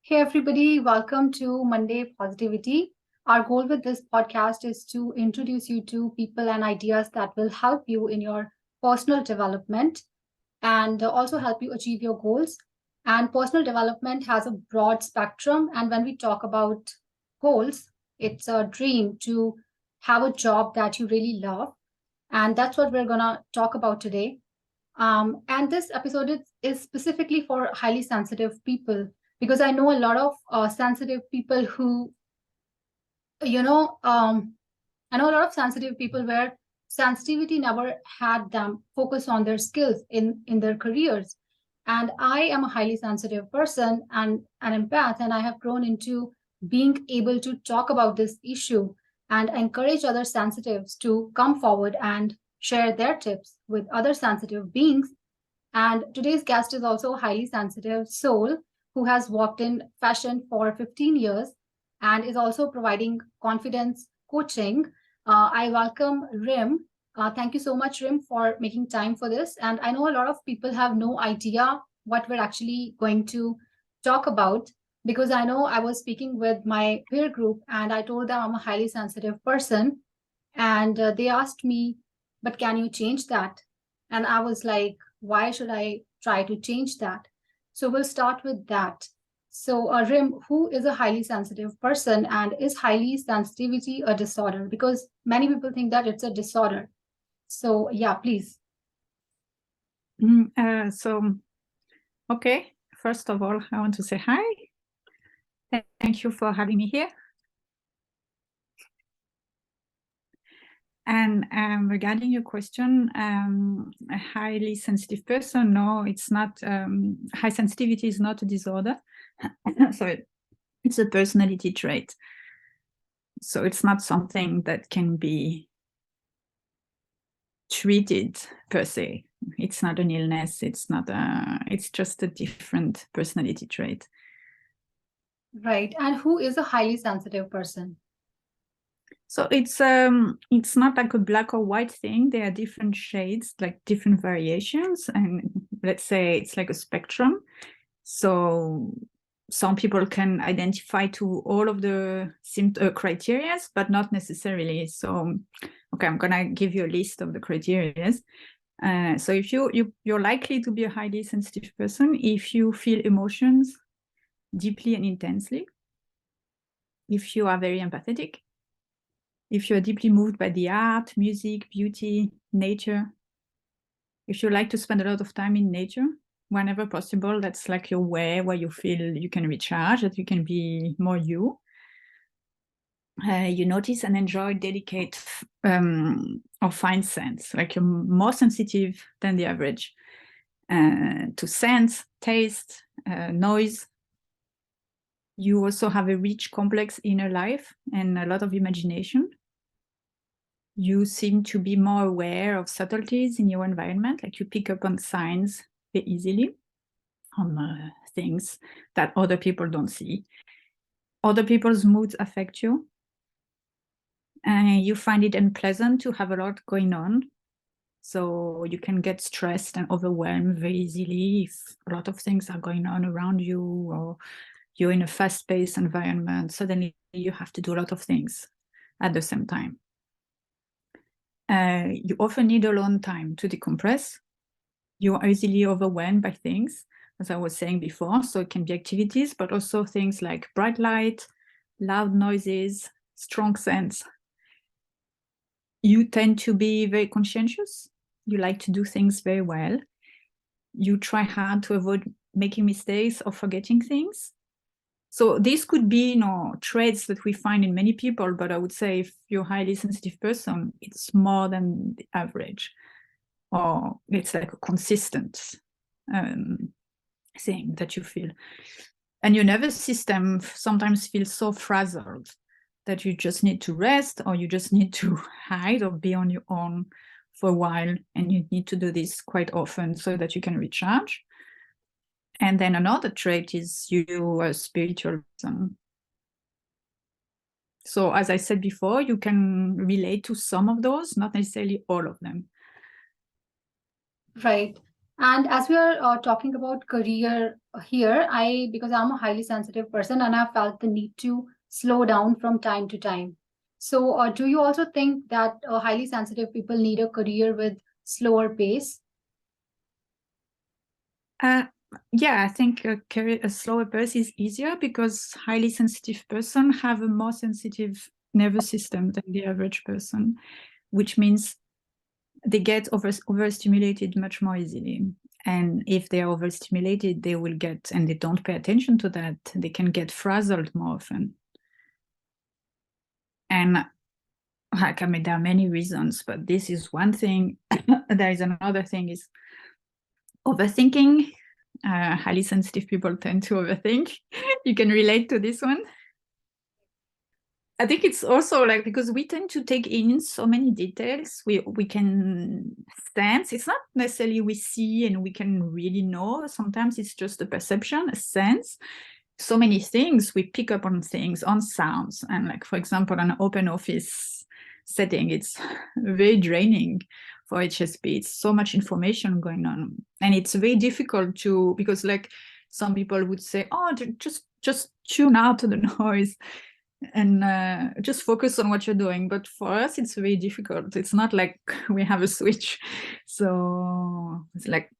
Hey, everybody, welcome to Monday Positivity. Our goal with this podcast is to introduce you to people and ideas that will help you in your personal development and also help you achieve your goals. And personal development has a broad spectrum. And when we talk about goals, it's a dream to have a job that you really love. And that's what we're going to talk about today. And this episode is specifically for highly sensitive people because I know a lot of sensitive people who, you know, I know a lot of sensitive people where sensitivity never had them focus on their skills in their careers. And I am a highly sensitive person and an empath, and I have grown into being able to talk about this issue and encourage other sensitives to come forward and share their tips with other sensitive beings. And today's guest is also a highly sensitive soul who has worked in fashion for 15 years and is also providing confidence coaching. I welcome Rim. Thank you so much, Rim, for making time for this. And I know a lot of people have no idea what we're actually going to talk about because I know I was speaking with my peer group and I told them I'm a highly sensitive person. And they asked me, but can you change that? And I was like, why should I try to change that? So we'll start with that. So, Rim, who is a highly sensitive person and is highly sensitivity a disorder? Because many people think that it's a disorder. So, yeah, please. Okay, first of all, I want to say hi. Thank you for having me here. And regarding your question, a highly sensitive person, no, it's not, high sensitivity is not a disorder. Sorry, it's a personality trait. So it's not something that can be treated per se. It's not an illness. It's not it's just a different personality trait. Right. And who is a highly sensitive person? So it's not like a black or white thing. There are different shades, like different variations, and let's say it's like a spectrum. So some people can identify to all of the criteria, but not necessarily. So, okay, I'm gonna give you a list of the criteria. So if you're likely to be a highly sensitive person if you feel emotions deeply and intensely, if you are very empathetic, if you're deeply moved by the art, music, beauty, nature, if you like to spend a lot of time in nature, whenever possible, that's like your way where you feel you can recharge, that you can be more you. You notice and enjoy delicate or fine scents, like you're more sensitive than the average to scent, taste, noise. You also have a rich, complex inner life and a lot of imagination. You seem to be more aware of subtleties in your environment, like you pick up on signs very easily, on things that other people don't see. Other people's moods affect you. And you find it unpleasant to have a lot going on. So you can get stressed and overwhelmed very easily if a lot of things are going on around you, or you're in a fast-paced environment. Suddenly you have to do a lot of things at the same time. You often need alone time to decompress. You are easily overwhelmed by things, as I was saying before. So it can be activities, but also things like bright light, loud noises, strong scents. You tend to be very conscientious. You like to do things very well. You try hard to avoid making mistakes or forgetting things. So this could be, traits that we find in many people, but I would say if you're a highly sensitive person, it's more than the average, or it's like a consistent thing that you feel. And your nervous system sometimes feels so frazzled that you just need to rest, or you just need to hide or be on your own for a while, and you need to do this quite often so that you can recharge. And then another trait is you are a spiritual person. So as I said before, you can relate to some of those, not necessarily all of them. Right. And as we are talking about career here, because I'm a highly sensitive person and I felt the need to slow down from time to time. So, do you also think that highly sensitive people need a career with slower pace? Uh, yeah, I think a slower pace is easier because highly sensitive person have a more sensitive nervous system than the average person, which means they get overstimulated much more easily. And if they're overstimulated, they will get, and they don't pay attention to that, they can get frazzled more often. And like, I mean, there are many reasons, but this is one thing. There is another thing is overthinking. Highly sensitive people tend to overthink. You can relate to this one. I think it's also like because we tend to take in so many details, we can sense. It's not necessarily we see and we can really know. Sometimes it's just a perception, a sense. So many things, we pick up on things, on sounds. And like, for example, an open office setting, it's very draining for HSP. It's so much information going on. And it's very difficult to, because like some people would say, oh, just tune out the noise and just focus on what you're doing. But for us, it's very difficult. It's not like we have a switch. So it's like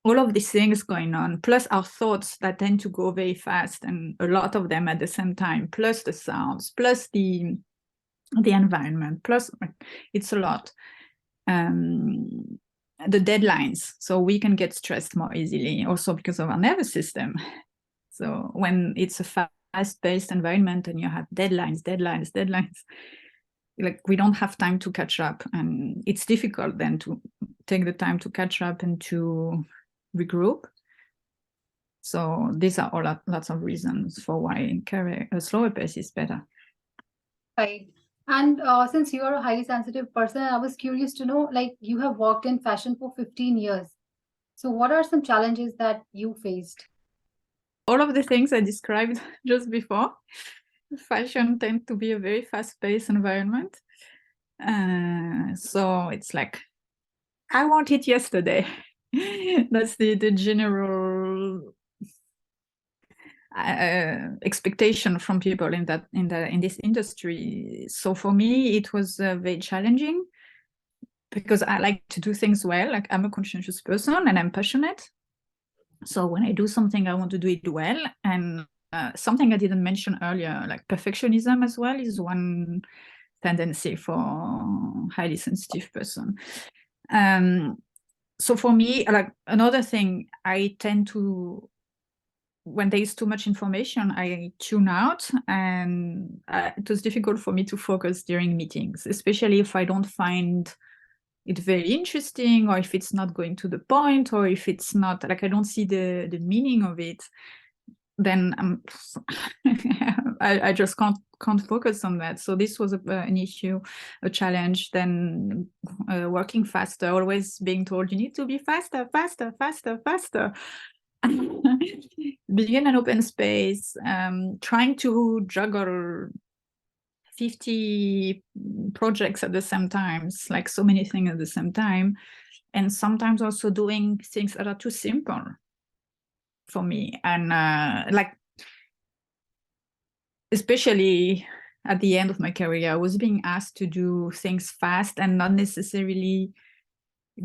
all of these things going on, plus our thoughts that tend to go very fast and a lot of them at the same time, plus the sounds, plus the environment, plus it's a lot. The deadlines, so we can get stressed more easily also because of our nervous system. So when it's a fast-paced environment and you have deadlines, like we don't have time to catch up, and it's difficult then to take the time to catch up and to regroup. So these are all lots of reasons for why a slower pace is better. Right. And since you are a highly sensitive person, I was curious to know, like, you have worked in fashion for 15 years. So, what are some challenges that you faced? All of the things I described just before. Fashion tends to be a very fast-paced environment. So it's like, I want it yesterday. That's the general expectation from people in this industry. So for me, it was very challenging because I like to do things well. Like I'm a conscientious person and I'm passionate. So when I do something, I want to do it well. And something I didn't mention earlier, like perfectionism as well, is one tendency for highly sensitive person. So for me, like another thing, I tend to, when there is too much information, I tune out, and it was difficult for me to focus during meetings, especially if I don't find it very interesting, or if it's not going to the point, or if it's not like I don't see the meaning of it, then I just can't focus on that. So this was an issue, a challenge. Then working faster, always being told you need to be faster. Being in an open space, trying to juggle 50 projects at the same time, like so many things at the same time, and sometimes also doing things that are too simple for me. And like, especially at the end of my career, I was being asked to do things fast and not necessarily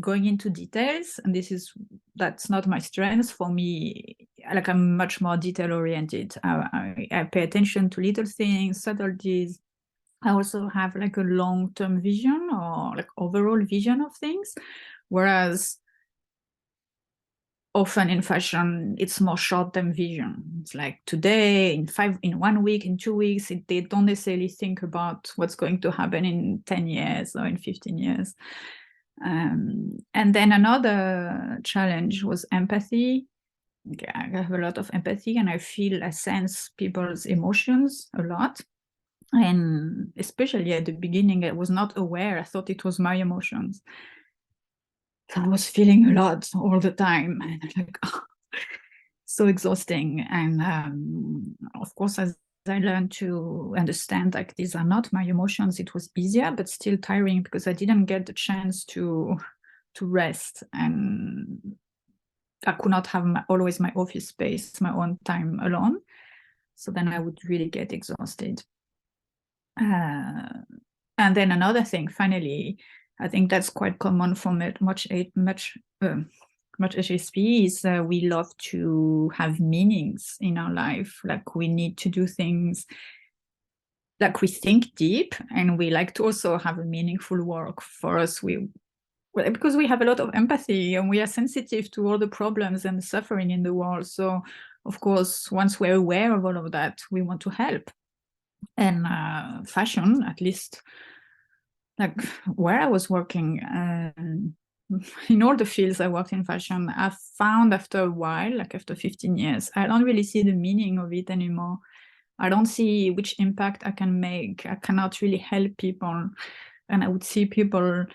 going into details. And that's not my strength. For me, like I'm much more detail oriented. I pay attention to little things, subtleties. I also have like a long-term vision or like overall vision of things, whereas often in fashion, it's more short-term vision. It's like today, in 1 week, in 2 weeks, they don't necessarily think about what's going to happen in 10 years or in 15 years. And then another challenge was empathy. Okay, I have a lot of empathy and I sense people's emotions a lot. And especially at the beginning, I was not aware. I thought it was my emotions. So I was feeling a lot all the time, and like, oh, so exhausting. And of course, as I learned to understand like these are not my emotions, it was easier, but still tiring because I didn't get the chance to rest. And I could not have always my office space, my own time alone. So then I would really get exhausted. And then another thing, finally, I think that's quite common for much HSP is we love to have meanings in our life. Like we need to do things, like we think deep, and we like to also have a meaningful work. For us, because we have a lot of empathy and we are sensitive to all the problems and the suffering in the world. So of course, once we're aware of all of that, we want to help. And fashion, at least like where I was working, in all the fields I worked in fashion, I found after a while, like after 15 years, I don't really see the meaning of it anymore. I don't see which impact I can make. I cannot really help people. And I would see people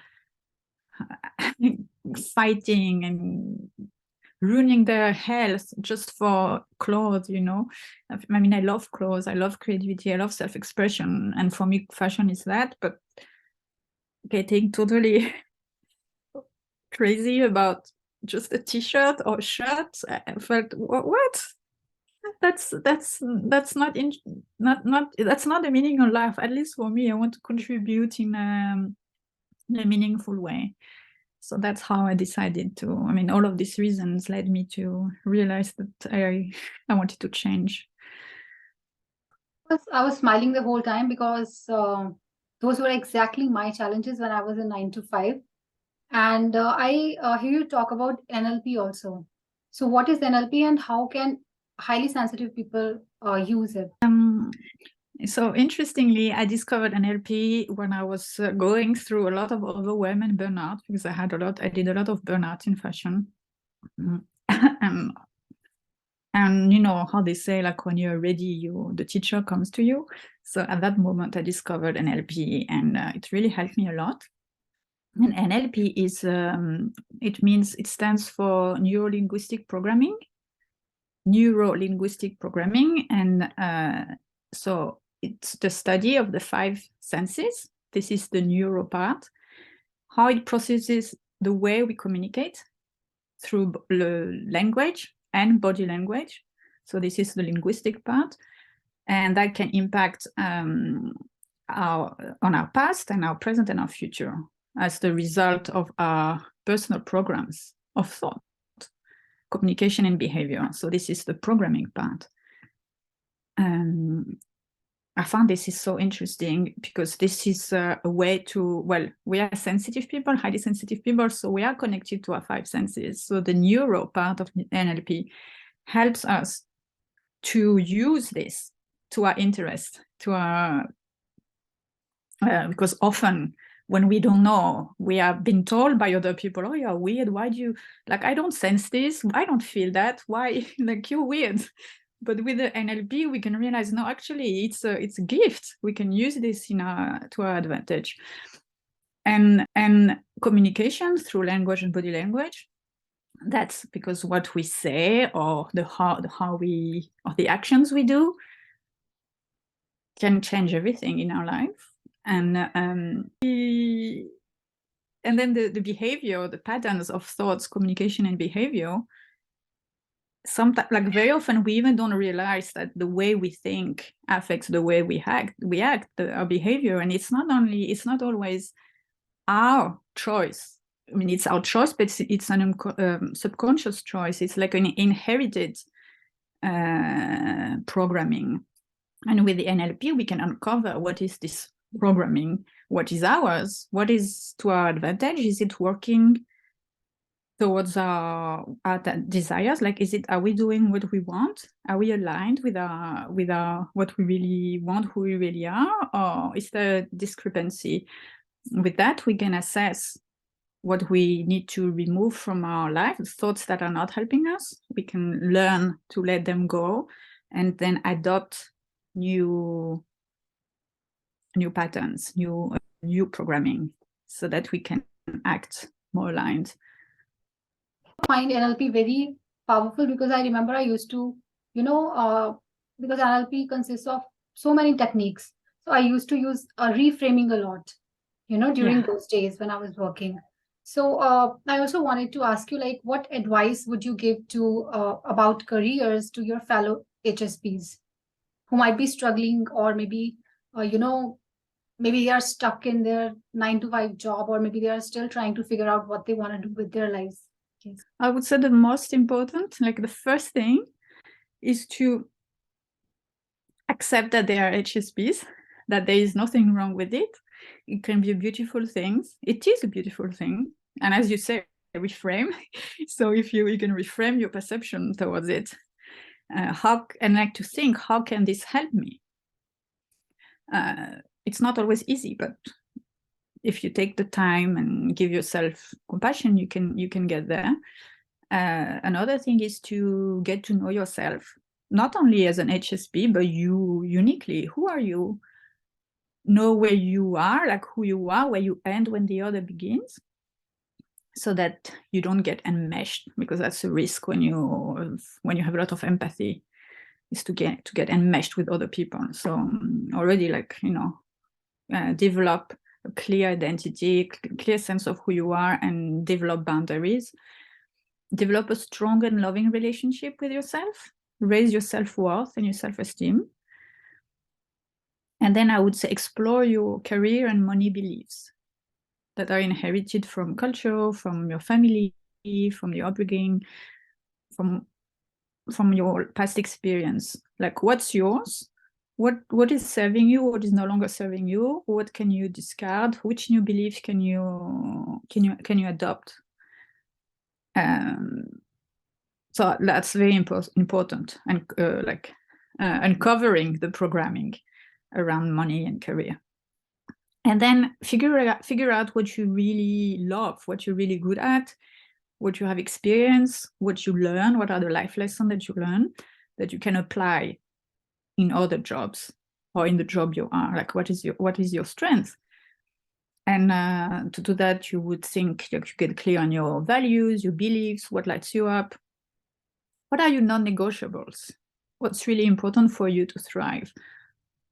fighting and ruining their health just for clothes, you know. I mean, I love clothes, I love creativity, I love self-expression. And for me, fashion is that, but getting totally crazy about just a t-shirt or shirt, I felt, what? That's not that's not the meaning of life. At least for me, I want to contribute in a meaningful way. So that's how I decided to. I mean, all of these reasons led me to realize that I wanted to change. I was smiling the whole time because those were exactly my challenges when I was in 9 to 5. And I hear you talk about NLP also. So, what is NLP and how can highly sensitive people use it? So interestingly, I discovered NLP when I was going through a lot of overwhelm and burnout, because I did a lot of burnout in fashion. And you know how they say, like when you're ready, the teacher comes to you. So at that moment, I discovered NLP, and it really helped me a lot. And NLP is, it stands for Neuro-Linguistic Programming. Neuro-Linguistic Programming. And so it's the study of the 5 senses. This is the neuro part, how it processes the way we communicate through language and body language. So this is the linguistic part, and that can impact on our past and our present and our future as the result of our personal programs of thought, communication, and behavior. So this is the programming part. I found this is so interesting because this is a way to, well, we are sensitive people, highly sensitive people, so we are connected to our 5 senses. So the neuro part of NLP helps us to use this to our interest, to our, because often when we don't know, we are being told by other people, oh, you're weird, why do you, like, I don't sense this, I don't feel that, why, like, you're weird. But with the NLP, we can realize, no, actually, it's a gift. We can use this to our advantage. And communication through language and body language, that's because what we say or the actions we do can change everything in our life. And then the behavior, the patterns of thoughts, communication, and behavior, sometimes, like very often, we even don't realize that the way we think affects the way we act, our behavior. And it's not always our choice. I mean, it's our choice, but it's an subconscious choice. It's like an inherited programming. And with the NLP, we can uncover what is this programming, what is ours, what is to our advantage, is it working towards our desires? Like, are we doing what we want? Are we aligned with our what we really want, who we really are? Or is there a discrepancy? With that, we can assess what we need to remove from our life, thoughts that are not helping us. We can learn to let them go and then adopt new patterns, new programming, so that we can act more aligned. I find NLP very powerful because I remember I used to, because NLP consists of so many techniques. So I used to use reframing a lot, during those days when I was working. So I also wanted to ask you, like, what advice would you give to about careers to your fellow HSPs who might be struggling, or maybe maybe they are stuck in their 9 to 5 job, or maybe they are still trying to figure out what they want to do with their lives. Yes. I would say the most important, like the first thing, is to accept that they are HSPs, that there is nothing wrong with it. It can be a beautiful thing. It is a beautiful thing. And as you say, reframe. So if you can reframe your perception towards it, and like to think, how can this help me? It's not always easy, but if you take the time and give yourself compassion, you can get there. Another thing is to get to know yourself, not only as an HSP, but you uniquely. Who are you? Know where you are, like who you are, where you end when the other begins, so that you don't get enmeshed, because that's a risk when you have a lot of empathy, is to get enmeshed with other people. So already, like, develop a clear identity, clear sense of who you are, and develop boundaries. Develop a strong and loving relationship with yourself. Raise your self-worth and your self-esteem. And then I would say explore your career and money beliefs that are inherited from culture, from your family, from your upbringing, from your past experience. Like, what's yours? What is serving you? What is no longer serving you? What can you discard? Which new beliefs can you adopt? So that's very important, and uncovering the programming around money and career. And then figure out what you really love, what you're really good at, what you have experienced, what you learn, what are the life lessons that you learn that you can apply in other jobs or in the job you are. Like, what is your strength? And to do that, you would think, like, you get clear on your values, your beliefs, what lights you up. What are your non-negotiables? What's really important for you to thrive?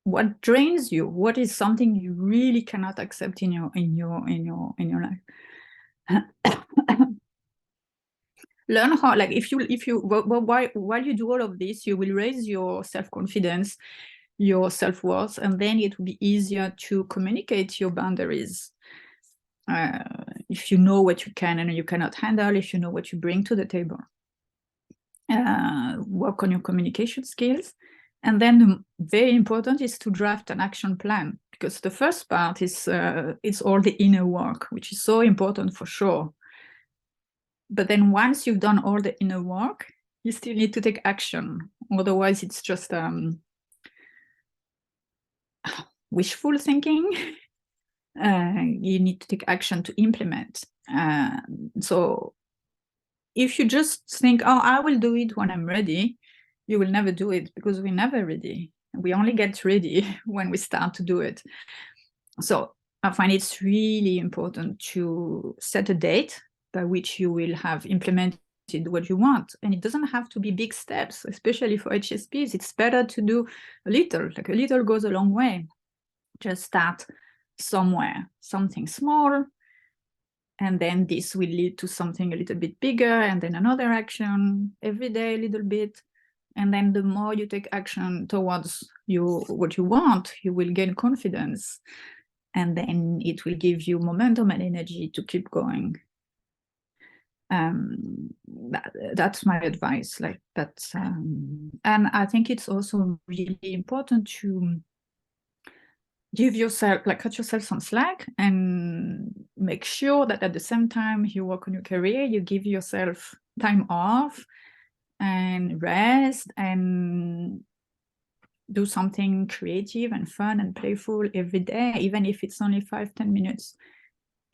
What drains you? What is something you really cannot accept in your life? Learn how, like, if you while you do all of this, you will raise your self-confidence, your self-worth, and then it will be easier to communicate your boundaries. If you know what you can and you cannot handle, if you know what you bring to the table. Work on your communication skills. And then very important is to draft an action plan, because the first part is it's all the inner work, which is so important for sure. But then once you've done all the inner work, you still need to take action. Otherwise, it's just wishful thinking. You need to take action to implement. So if you just think, oh, I will do it when I'm ready, you will never do it, because we're never ready. We only get ready when we start to do it. So I find it's really important to set a date by which you will have implemented what you want. And it doesn't have to be big steps, especially for HSPs. It's better to do a little, like a little goes a long way. Just start somewhere, something small, and then this will lead to something a little bit bigger, and then another action every day a little bit. And then the more you take action towards what you want, you will gain confidence. And then it will give you momentum and energy to keep going. That's my advice. Like, that's and I think it's also really important to give yourself, like, cut yourself some slack, and make sure that at the same time you work on your career, you give yourself time off and rest, and do something creative and fun and playful every day, even if it's only 5-10 minutes,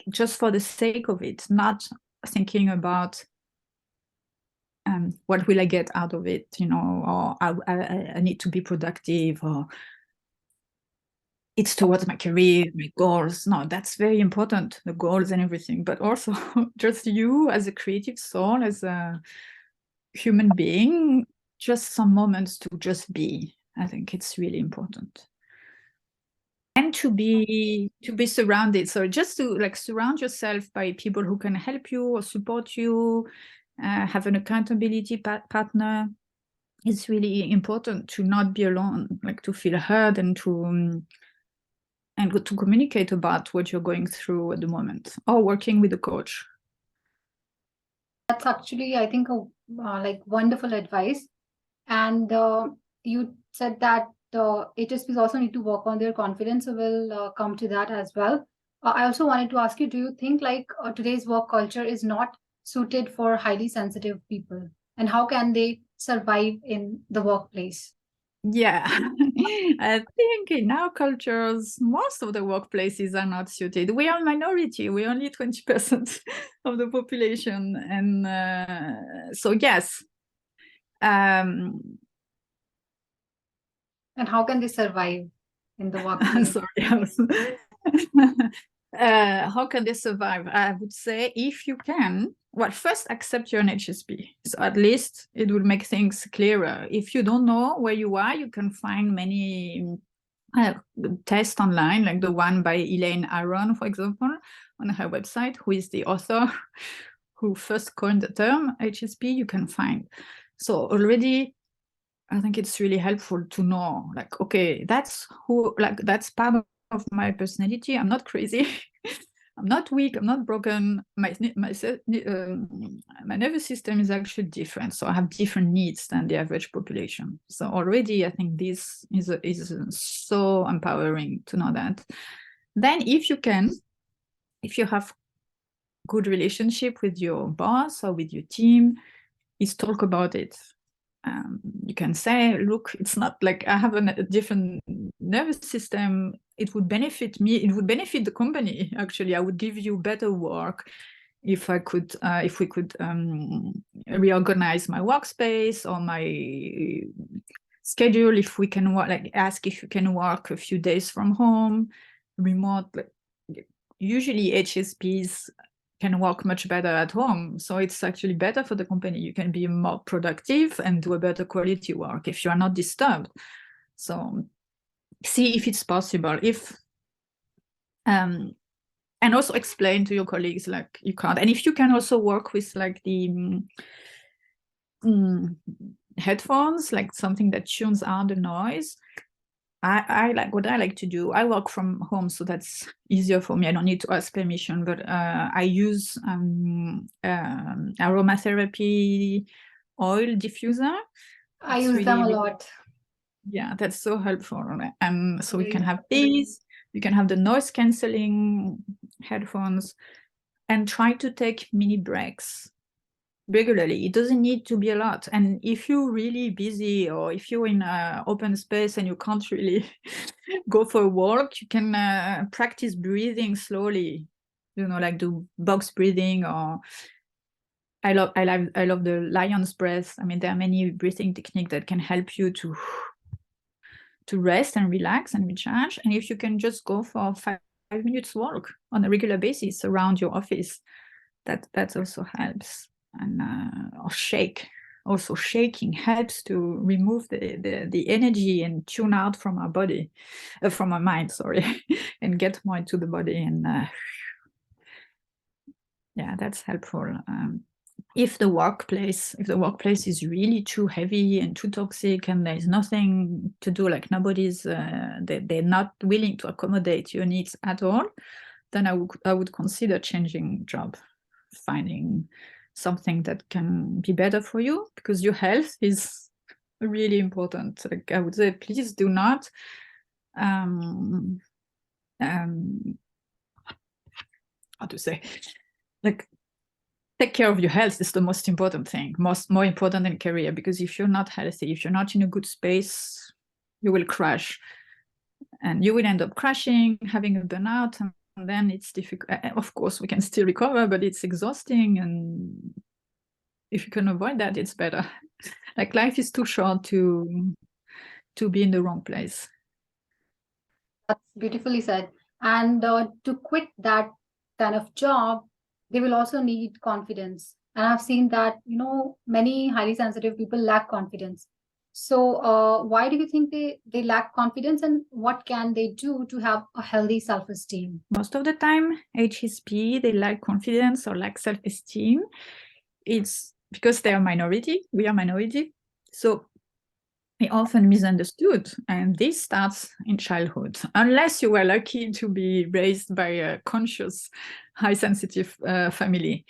just for the sake of it, not thinking about what will I get out of it, or I need to be productive, or it's towards my career, my goals. No, that's very important, the goals and everything, but also just you as a creative soul, as a human being, just some moments to just be. I think it's really important. and to be surrounded. So just to like surround yourself by people who can help you or support you, have an accountability partner. It's really important to not be alone, like to feel heard and to communicate about what you're going through at the moment, or working with a coach. That's actually, I think, a like wonderful advice. And you said that HSPs also need to work on their confidence, so we'll come to that as well. I also wanted to ask you, do you think like today's work culture is not suited for highly sensitive people? And how can they survive in the workplace? Yeah, I think in our cultures, most of the workplaces are not suited. We are a minority. We're only 20% of the population. And so, yes. And how can they survive in the workplace? Sorry. How can they survive? I would say if you can, well, first accept you're an HSP. So at least it will make things clearer. If you don't know where you are, you can find many tests online, like the one by Elaine Aron, for example, on her website, who is the author who first coined the term HSP, you can find. So already I think it's really helpful to know, like, okay, that's part of my personality. I'm not crazy. I'm not weak. I'm not broken. My nervous system is actually different. So I have different needs than the average population. So already I think this is so empowering to know that. Then if you have good relationship with your boss or with your team, is talk about it. You can say, look, it's not like I have a different nervous system. It would benefit me. It would benefit the company. Actually, I would give you better work if we could reorganize my workspace or my schedule. If we can ask if you can work a few days from home, remote. Usually HSPs can work much better at home. So it's actually better for the company. You can be more productive and do a better quality work if you are not disturbed. So see if it's possible. And also explain to your colleagues, like, you can't. And if you can also work with like the headphones, like something that tunes out the noise. I like what I like to do. I work from home, so that's easier for me. I don't need to ask permission, but I use aromatherapy oil diffuser. I It's use them really, a really, lot. yeah, that's so helpful. And so we Agree. can have these, you can have the noise canceling headphones, and try to take mini breaks regularly. It doesn't need to be a lot. And if you're really busy, or if you're in an open space and you can't really go for a walk, you can practice breathing slowly, like do box breathing. Or I love the lion's breath. I mean, there are many breathing techniques that can help you to rest and relax and recharge. And if you can just go for 5 minutes walk on a regular basis around your office, that also helps. And or shake. Also, shaking helps to remove the energy and tune out from our body, from our mind, sorry, and get more into the body. And yeah, that's helpful. If the workplace is really too heavy and too toxic, and there's nothing to do, like nobody's they're not willing to accommodate your needs at all, then I would consider changing job, finding something that can be better for you, because your health is really important. Like, I would say, please do not how to say, like, take care of your health is the most important thing, more important than career. Because if you're not healthy, if you're not in a good space, you will crash, and you will end up crashing, having a burnout, and then it's difficult. Of course, we can still recover, but it's exhausting. And if you can avoid that, it's better. Like, life is too short to be in the wrong place. That's beautifully said. And to quit that kind of job, they will also need confidence. And I've seen that, many highly sensitive people lack confidence. So, why do you think they lack confidence, and what can they do to have a healthy self-esteem? Most of the time, HSP, they lack confidence or lack self-esteem. It's because they are minority. We are minority. So they often misunderstood. And this starts in childhood, unless you were lucky to be raised by a conscious, high sensitive family.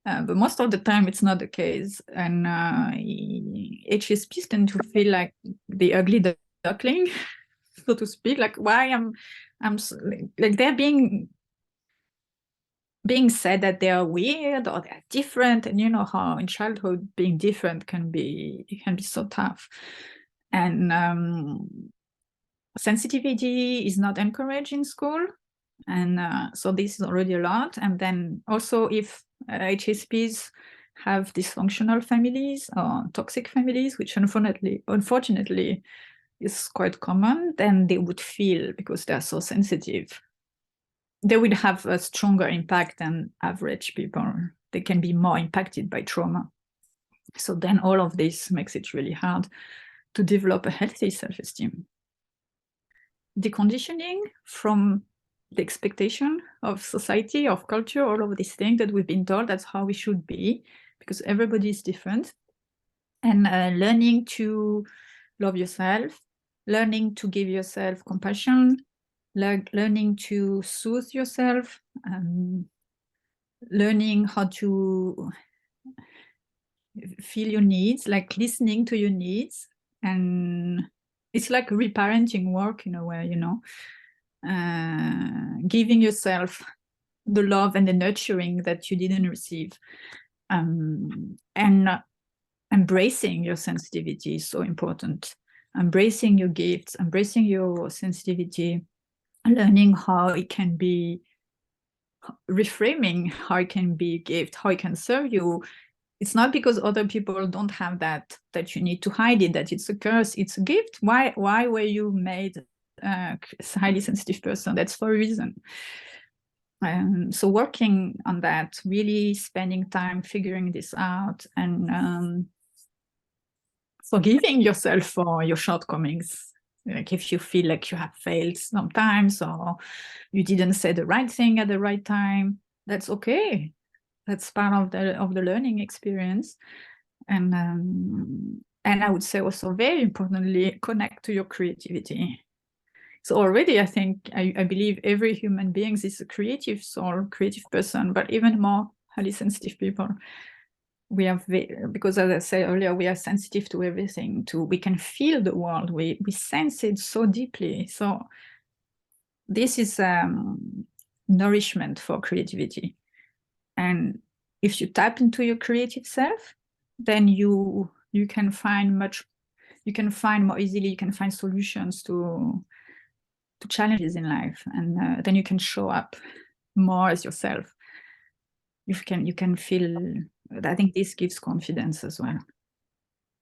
But most of the time, it's not the case. And HSPs tend to feel like the ugly duckling, so to speak. Like, why I'm like they're being said that they are weird or they're different, and you know how in childhood being different can be so tough. And sensitivity is not encouraged in school, and so this is already a lot. And then also if HSPs have dysfunctional families or toxic families, which unfortunately is quite common, then they would feel, because they're so sensitive, they would have a stronger impact than average people. They can be more impacted by trauma. So then all of this makes it really hard to develop a healthy self-esteem. Deconditioning from the expectation of society, of culture, all of these things that we've been told that's how we should be, because everybody is different. And learning to love yourself, learning to give yourself compassion, learning to soothe yourself, learning how to feel your needs, like listening to your needs. And it's like reparenting work in a way, you know, giving yourself the love and the nurturing that you didn't receive. And embracing your sensitivity is so important. Embracing your gifts, embracing your sensitivity, learning how it can be, reframing how it can be a gift, how it can serve you. It's not because other people don't have that you need to hide it, that it's a curse. It's a gift. Why were you made a highly sensitive person? That's for a reason. So working on that, really spending time figuring this out, and forgiving yourself for your shortcomings. Like if you feel like you have failed sometimes, or you didn't say the right thing at the right time, that's okay. That's part of the learning experience. And I would say also, very importantly, connect to your creativity. So already I think I believe every human being is a creative soul, creative person, but even more highly sensitive people. We have, because as I said earlier, we are sensitive to everything. We can feel the world. We sense it so deeply. So this is nourishment for creativity. And if you tap into your creative self, then you can find more easily, you can find solutions to challenges in life, and then you can show up more as yourself. You can feel, I think this gives confidence as well.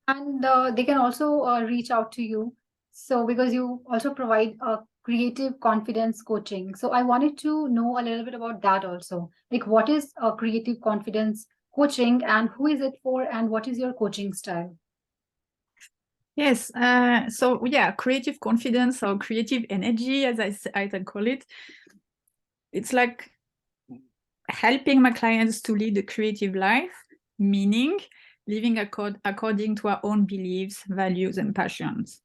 And they can also reach out to you. So, because you also provide creative confidence coaching. So, I wanted to know a little bit about that also. Like, what is creative confidence coaching, and who is it for, and what is your coaching style? Yes. So yeah, creative confidence or creative energy, as I call it. It's like helping my clients to lead a creative life, meaning living according to our own beliefs, values, and passions.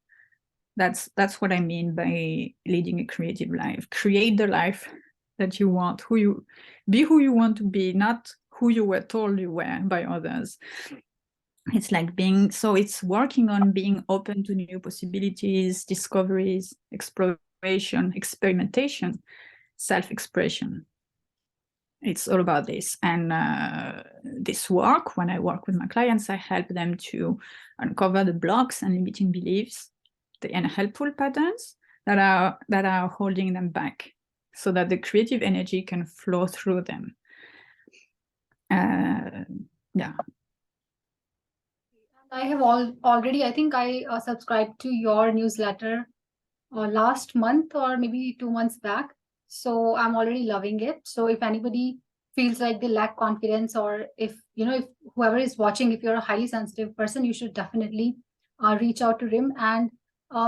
That's what I mean by leading a creative life. Create the life that you want, be who you want to be, not who you were told you were by others. It's like it's working on being open to new possibilities, discoveries, exploration, experimentation, self-expression. It's all about this. And this work, when I work with my clients, I help them to uncover the blocks and limiting beliefs, the unhelpful patterns that are holding them back, so that the creative energy can flow through them. Yeah. I have already, I think I subscribed to your newsletter last month or maybe 2 months back. So I'm already loving it. So if anybody feels like they lack confidence, or if whoever is watching, if you're a highly sensitive person, you should definitely reach out to Rim, and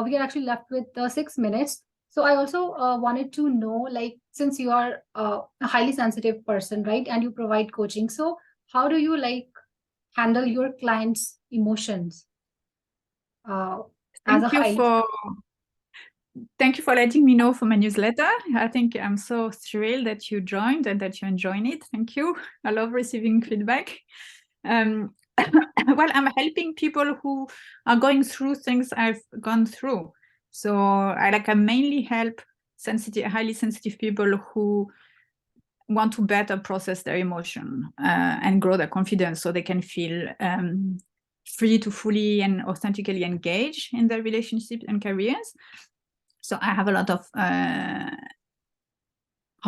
we are actually left with 6 minutes. So I also wanted to know, like, since you are a highly sensitive person, right, and you provide coaching, so how do you like handle your clients' emotions uh, as Thank a you highly for Thank you for letting me know for my newsletter. I think I'm so thrilled that you joined and that you're enjoying it. Thank you. I love receiving feedback. Well, I'm helping people who are going through things I've gone through. So I mainly help highly sensitive people who want to better process their emotion and grow their confidence so they can feel free to fully and authentically engage in their relationships and careers. So I have a lot of, how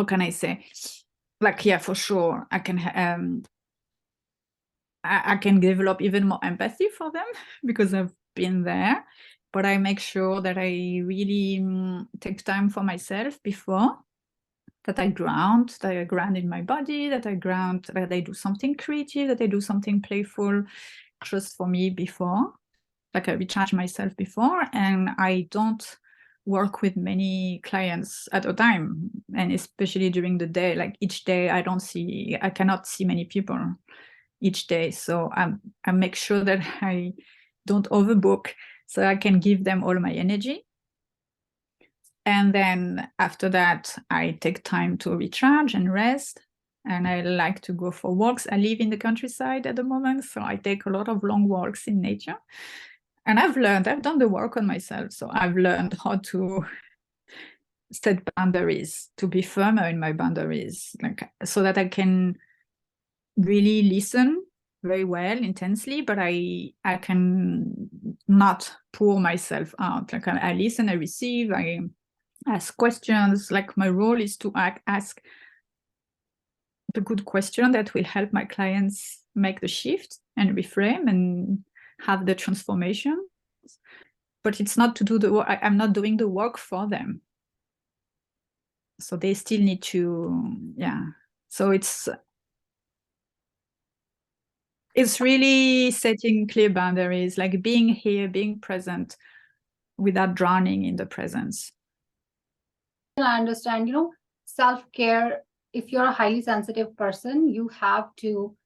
can I say, like, yeah, for sure, I can develop even more empathy for them because I've been there. But I make sure that I really take time for myself before, that I ground in my body, that I do something creative, that I do something playful just for me before, like I recharge myself before, and I don't work with many clients at a time, and especially during the day. Like each day I cannot see many people each day, so I make sure that I don't overbook so I can give them all my energy. And then after that I take time to recharge and rest, and I like to go for walks. I live in the countryside at the moment, so I take a lot of long walks in nature. And I've done the work on myself. So I've learned how to set boundaries, to be firmer in my boundaries, like, so that I can really listen very well, intensely, but I can not pour myself out. Like I listen, I receive, I ask questions. Like my role is to ask the good question that will help my clients make the shift and reframe and have the transformation. But it's not to do the work. I'm not doing the work for them. So they still need to, yeah. So it's really setting clear boundaries, like being here, being present without drowning in the presence. I understand, self-care, if you're a highly sensitive person, you have to,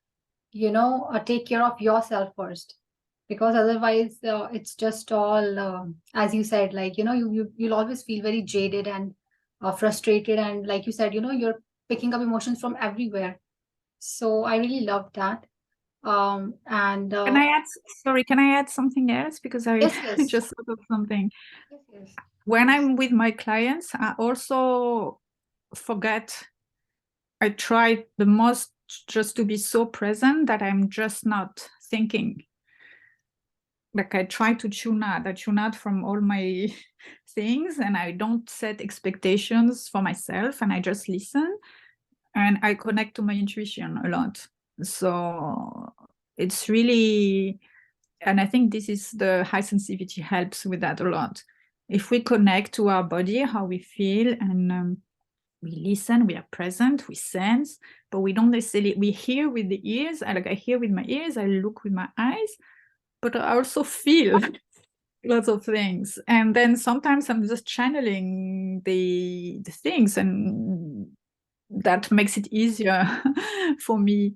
take care of yourself first, because otherwise it's just all, as you said, like, you'll always feel very jaded and frustrated. And like you said, you're picking up emotions from everywhere. So I really love that. And Can I add, sorry, can I add something else? Because I yes, yes, just thought of something. yes, yes. When I'm with my clients, I also I try the most just to be so present that I'm just not thinking. Like I try to tune out from all my things, and I don't set expectations for myself, and I just listen, and I connect to my intuition a lot. So it's really, and I think this is the high sensitivity helps with that a lot. If we connect to our body, how we feel, and we listen, we are present, we sense, but we don't necessarily, we hear with the ears. I hear with my ears, I look with my eyes, but I also feel lots of things. And then sometimes I'm just channeling the things, and that makes it easier for me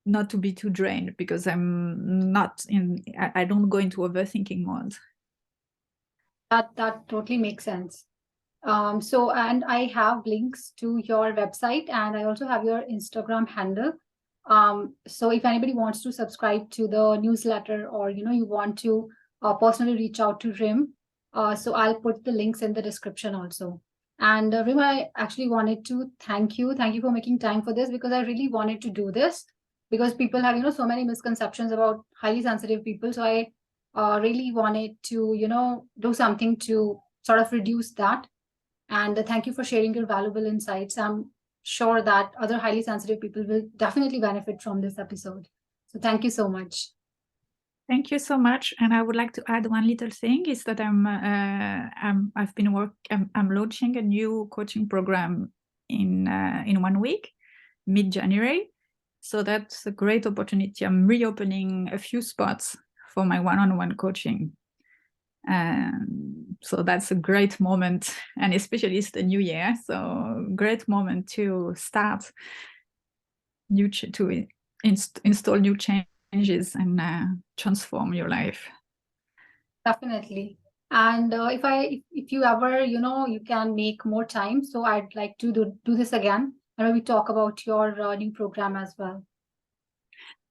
not to be too drained, because I don't go into overthinking mode. That totally makes sense. So, and I have links to your website, and I also have your Instagram handle. So if anybody wants to subscribe to the newsletter, or you want to personally reach out to Rim, so I'll put the links in the description also. And Rim, I actually wanted to thank you for making time for this, because I really wanted to do this, because people have so many misconceptions about highly sensitive people. So I really wanted to do something to sort of reduce that. And thank you for sharing your valuable insights. I'm sure that other highly sensitive people will definitely benefit from this episode. So thank you so much. Thank you so much. And I would like to add one little thing is that I'm launching a new coaching program in 1 week, mid-January. So that's a great opportunity. I'm reopening a few spots for my one-on-one coaching. So that's a great moment, and especially it's the new year, so great moment to start install new changes and transform your life. Definitely. And if you ever, you can make more time, so I'd like to do this again, and maybe talk about your new program as well.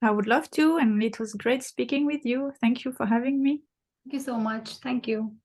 I would love to, and it was great speaking with you. Thank you for having me. Thank you so much. Thank you.